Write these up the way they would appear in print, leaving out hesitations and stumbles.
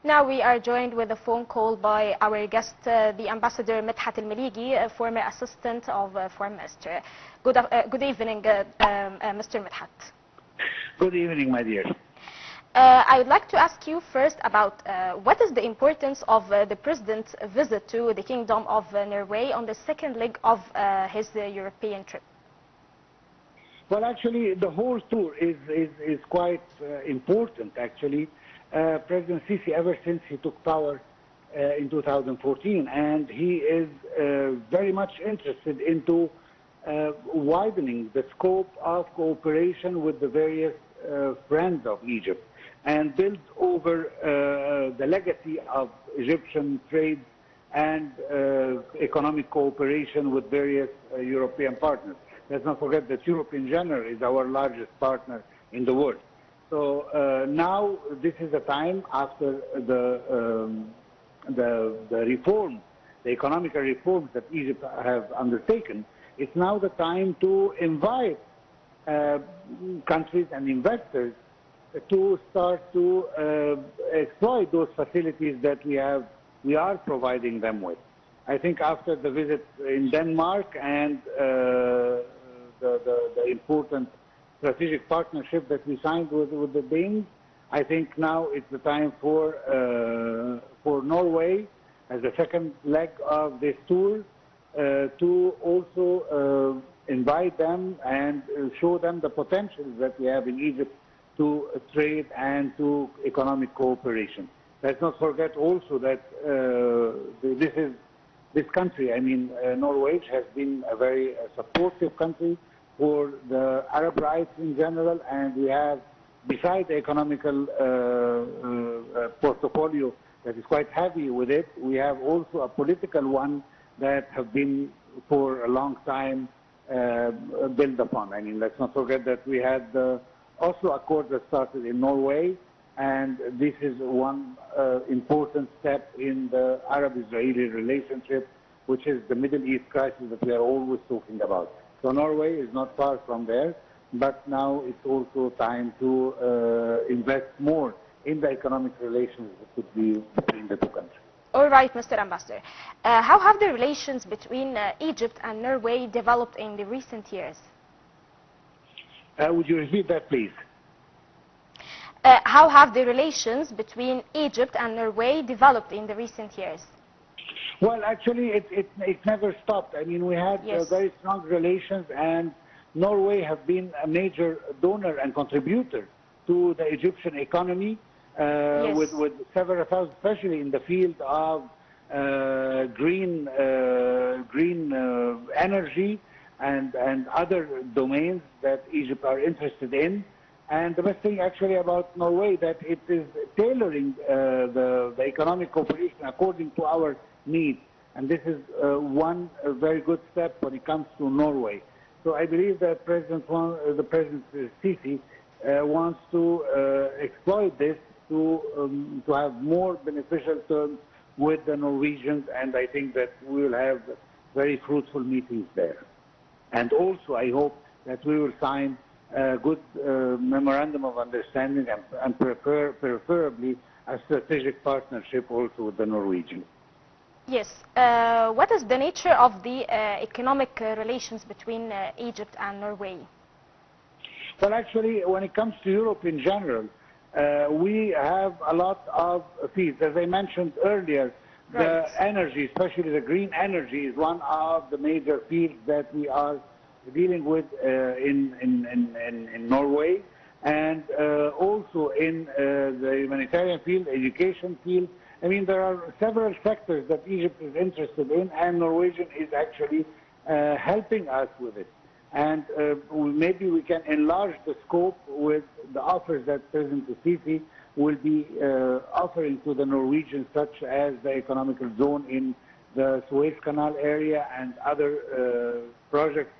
Now we are joined with a phone call by our guest, the Ambassador Medhat Meligi, a former assistant of Foreign Minister. Good evening, Mr. Medhat. Good evening, my dear. I would like to ask you first about what is the importance of the President's visit to the Kingdom of Norway on the second leg of his European trip? Well, actually, the whole tour is quite important, actually. President Sisi, ever since he took power in 2014, and he is very much interested into widening the scope of cooperation with the various friends of Egypt and build over the legacy of Egyptian trade and economic cooperation with various European partners. Let's not forget that Europe in general is our largest partner in the world. So now this is the time after the reforms, the economic reforms that Egypt have undertaken. It's now the time to invite countries and investors to start to exploit those facilities that we are providing them with. I think after the visit in Denmark and the important strategic partnership that we signed with the Danes, I think now it's the time for Norway, as the second leg of this tour, to also invite them and show them the potential that we have in Egypt to trade and to economic cooperation. Let's not forget also that this country, I mean Norway, has been a very supportive country for the Arab rights in general, and we have, besides the economical portfolio that is quite heavy with it, we have also a political one that have been for a long time built upon. I mean, let's not forget that we had the Oslo Accord that started in Norway, and this is one important step in the Arab-Israeli relationship, which is the Middle East crisis that we are always talking about. So Norway is not far from there, but now it's also time to invest more in the economic relations that could be between the two countries. All right, Mr. Ambassador. How have the relations between Egypt and Norway developed in the recent years? Would you repeat that, please? How have the relations between Egypt and Norway developed in the recent years? Well, actually, it never stopped. I mean, we had very strong relations, and Norway have been a major donor and contributor to the Egyptian economy, with several thousand, especially in the field of green energy and other domains that Egypt are interested in. And the best thing actually about Norway that it is tailoring the economic cooperation according to our needs. And this is one very good step when it comes to Norway. So I believe that President Sisi wants to exploit this to have more beneficial terms with the Norwegians, and I think that we will have very fruitful meetings there. And also I hope that we will sign a good memorandum of understanding and preferably a strategic partnership also with the Norwegians. Yes. What is the nature of the economic relations between Egypt and Norway? Well, actually, when it comes to Europe in general, we have a lot of fields. As I mentioned earlier, the energy, especially the green energy, is one of the major fields that we are dealing with in Norway, and also in the humanitarian field, education field. I mean, there are several sectors that Egypt is interested in, and Norwegian is actually helping us with it. And maybe we can enlarge the scope with the offers that President Sisi will be offering to the Norwegians, such as the economical zone in the Suez Canal area and other projects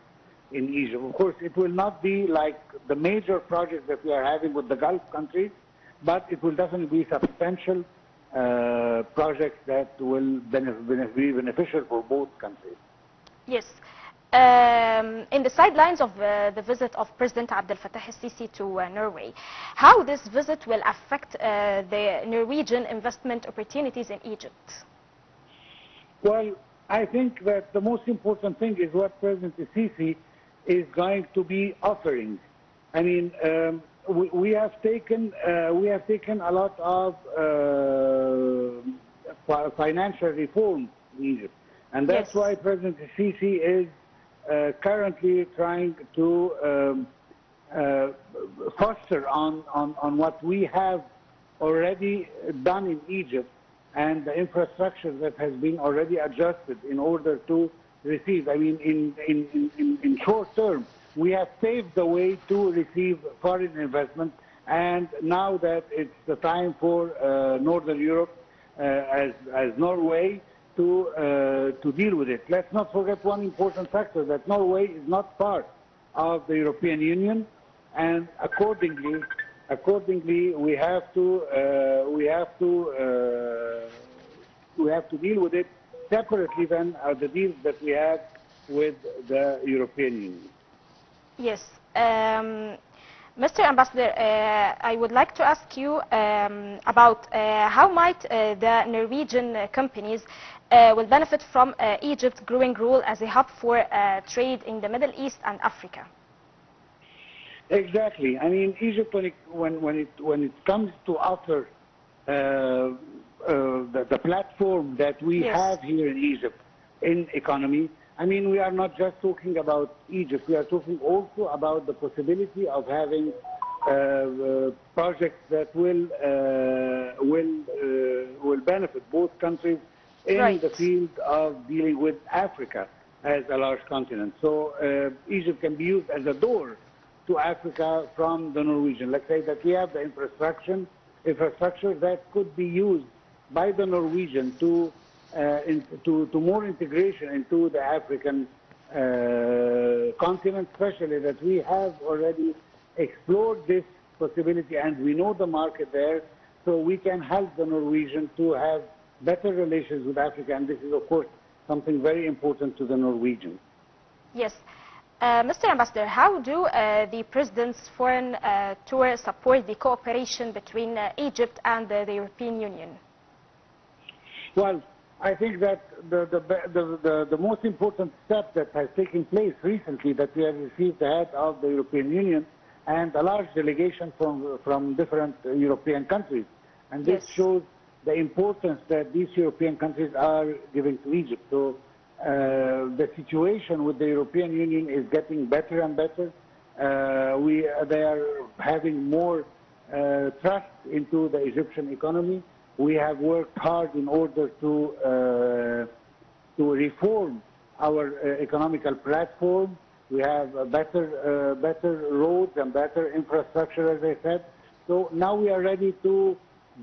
in Egypt. Of course, it will not be like the major projects that we are having with the Gulf countries, but it will definitely be substantial projects that will be beneficial for both countries. Yes. in the sidelines of the visit of President Abdel Fattah el-Sisi to Norway, how this visit will affect the Norwegian investment opportunities in Egypt? Well, I think that the most important thing is what President Sisi is going to be offering. I mean, we have taken a lot of financial reforms in Egypt, and that's why President Sisi is currently trying to foster on what we have already done in Egypt and the infrastructure that has been already adjusted in order to receive. I mean, in short term, we have paved the way to receive foreign investment, and now that it's the time for Northern Europe, as Norway, to deal with it. Let's not forget one important factor, that Norway is not part of the European Union, and accordingly we have to deal with it separately than the deals that we have with the European Union. Yes. Mr. Ambassador, I would like to ask you about how might the Norwegian companies will benefit from Egypt's growing role as a hub for trade in the Middle East and Africa. Exactly. I mean, Egypt, when it comes to offer the platform that we have here in Egypt in economy, I mean, we are not just talking about Egypt. We are talking also about the possibility of having projects that will benefit both countries in the field of dealing with Africa as a large continent. So Egypt can be used as a door to Africa from the Norwegian. Let's say that we have the infrastructure that could be used by the Norwegian to more integration into the African continent, especially that we have already explored this possibility and we know the market there, so we can help the Norwegian to have better relations with Africa, and this is of course something very important to the Norwegians. Yes. Mr. Ambassador, how do the President's foreign tour support the cooperation between Egypt and the European Union? Well, I think that the most important step that has taken place recently, that we have received the head of the European Union and a large delegation from different European countries. And this shows the importance that these European countries are giving to Egypt. So the situation with the European Union is getting better and better. They are having more trust into the Egyptian economy. We have worked hard in order to reform our economical platform. We have better roads and better infrastructure, as I said. So now we are ready to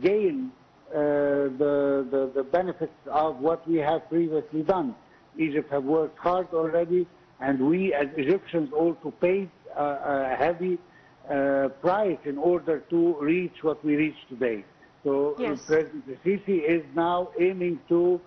gain the benefits of what we have previously done. Egypt have worked hard already, and we as Egyptians also paid a heavy price in order to reach what we reach today. So President Sisi is now aiming to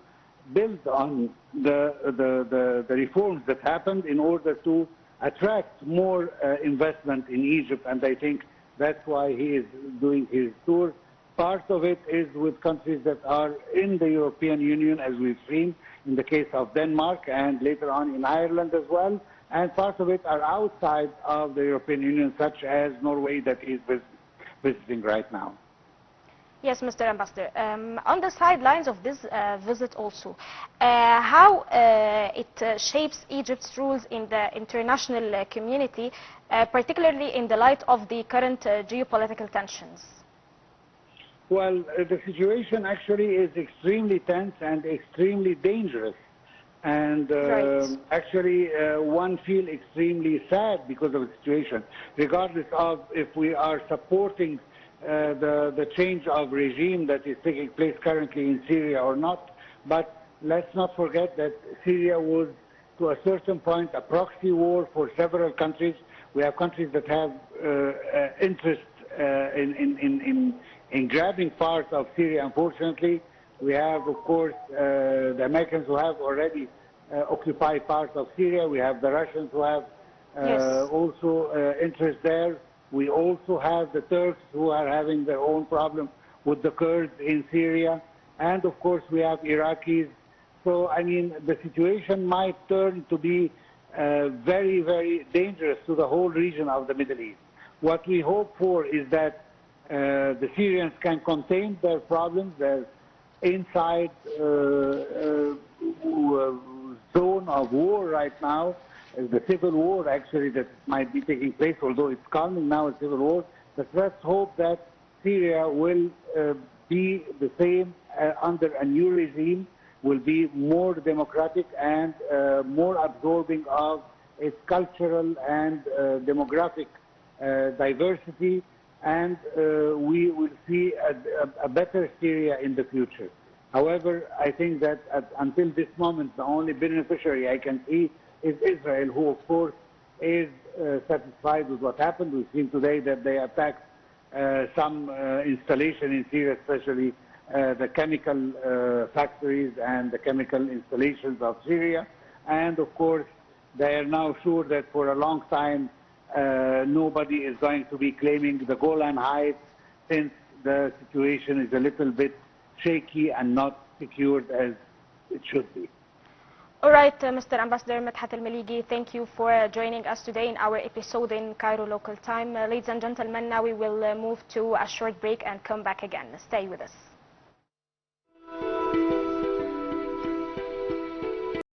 build on the reforms that happened in order to attract more investment in Egypt, and I think that's why he is doing his tour. Part of it is with countries that are in the European Union, as we've seen in the case of Denmark and later on in Ireland as well, and part of it are outside of the European Union, such as Norway that is visiting right now. Yes, Mr. Ambassador. On the sidelines of this visit also, how it shapes Egypt's rules in the international community, particularly in the light of the current geopolitical tensions? Well, the situation actually is extremely tense and extremely dangerous. And actually, one feels extremely sad because of the situation, regardless of if we are supporting the change of regime that is taking place currently in Syria or not. But let's not forget that Syria was, to a certain point, a proxy war for several countries. We have countries that have interest in grabbing parts of Syria, unfortunately. We have, of course, the Americans who have already occupy part of Syria. We have the Russians who have Yes. also interest there. We also have the Turks who are having their own problem with the Kurds in Syria. And of course we have Iraqis. So I mean the situation might turn to be very, very dangerous to the whole region of the Middle East. What we hope for is that the Syrians can contain their problems, their inside zone of war right now, the civil war actually that might be taking place, although it's calming now, a civil war. But let's hope that Syria will be the same under a new regime, will be more democratic and more absorbing of its cultural and demographic diversity, and we will see a better Syria in the future. However, I think that until this moment, the only beneficiary I can see is Israel, who of course is satisfied with what happened. We've seen today that they attacked some installation in Syria, especially the chemical factories and the chemical installations of Syria. And of course, they are now sure that for a long time nobody is going to be claiming the Golan Heights, since the situation is a little bit shaky and not secured as it should be. All right, Mr. Ambassador Medhat Meligi, thank you for joining us today in our episode in Cairo local time. Ladies and gentlemen, now we will move to a short break and come back again. Stay with us.